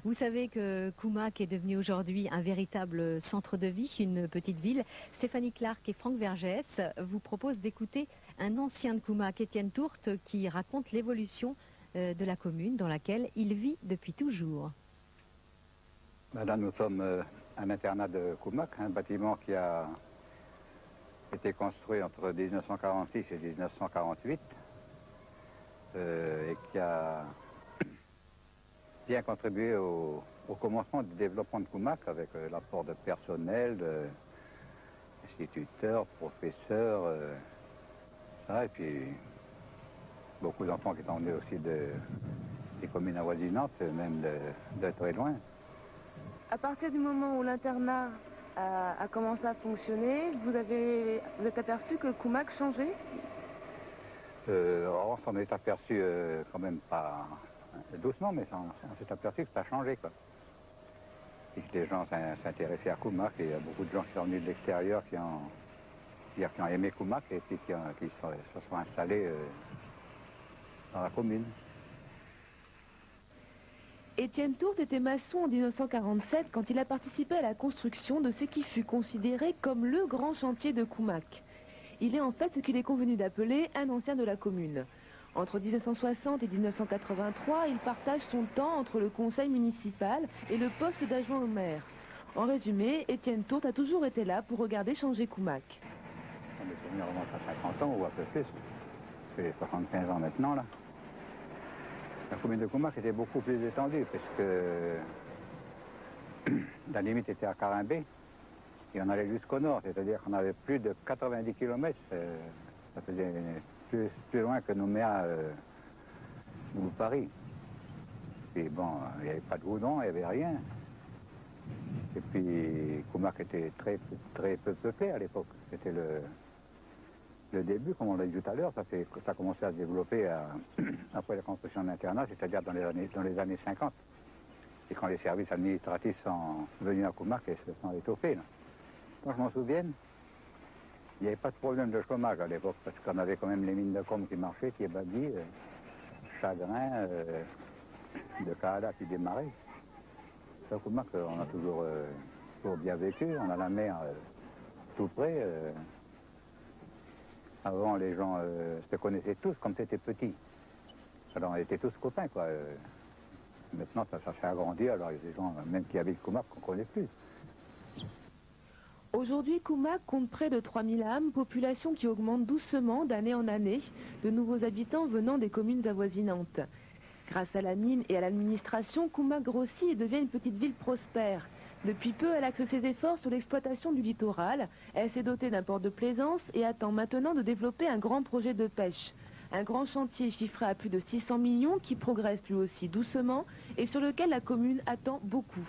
Vous savez que Koumak est devenu aujourd'hui un véritable centre de vie, une petite ville. Stéphanie Clark et Franck Vergès vous proposent d'écouter un ancien de Koumak, Étienne Tourte, qui raconte l'évolution de la commune dans laquelle il vit depuis toujours. Là, nous sommes un internat de Koumak, un bâtiment qui a été construit entre 1946 et 1948 et qui a bien contribué au commencement du développement de Koumak avec l'apport de personnel, d'instituteurs, professeurs, et puis beaucoup d'enfants qui sont venus aussi des communes avoisinantes, même de très loin. À partir du moment où l'internat a commencé à fonctionner, vous êtes aperçu que Koumak changeait? On s'en est aperçu quand même pas doucement, mais on s'est aperçu que ça a changé, quoi. Et que les gens s'intéressaient à Koumak, et il y a beaucoup de gens qui sont venus de l'extérieur qui ont aimé Koumak et puis qui se sont installés dans la commune. Étienne Tourte était maçon en 1947 quand il a participé à la construction de ce qui fut considéré comme le grand chantier de Koumak. Il est en fait ce qu'il est convenu d'appeler un ancien de la commune. Entre 1960 et 1983, il partage son temps entre le conseil municipal et le poste d'adjoint au maire. En résumé, Étienne Tourte a toujours été là pour regarder changer Koumak. Mes souvenirs remontent à 50 ans ou un peu plus. C'est 75 ans maintenant, là. La commune de Koumak était beaucoup plus étendue, parce que la limite était à Carimbé, et on allait jusqu'au nord, c'est-à-dire qu'on avait plus de 90 km, ça faisait plus loin que Nouméa ou Paris. Et bon, il n'y avait pas de goudron, il n'y avait rien. Et puis Koumak était très peu peuplé à l'époque. C'était le début, comme on l'a dit tout à l'heure, ça a commencé à se développer après la construction de l'internat, c'est-à-dire dans les années 50. Et quand les services administratifs sont venus à Koumak et se sont étoffés. Là. Quand je m'en souviens, il n'y avait pas de problème de chômage à l'époque, parce qu'on avait quand même les mines de Combe qui marchaient, qui Thiébadi, Chagrin, de Kaada qui démarrait. À Koumak, on a toujours bien vécu, on a la mer tout près. Avant, les gens se connaissaient tous comme c'était petit. Alors, on était tous copains, quoi. Maintenant, ça s'est agrandi, alors il y a des gens, même qui habitent Koumak, qu'on ne connaît plus. Aujourd'hui, Koumak compte près de 3000 âmes, population qui augmente doucement d'année en année, de nouveaux habitants venant des communes avoisinantes. Grâce à la mine et à l'administration, Koumak grossit et devient une petite ville prospère. Depuis peu, elle axe ses efforts sur l'exploitation du littoral. Elle s'est dotée d'un port de plaisance et attend maintenant de développer un grand projet de pêche. Un grand chantier chiffré à plus de 600 millions qui progresse lui aussi doucement et sur lequel la commune attend beaucoup.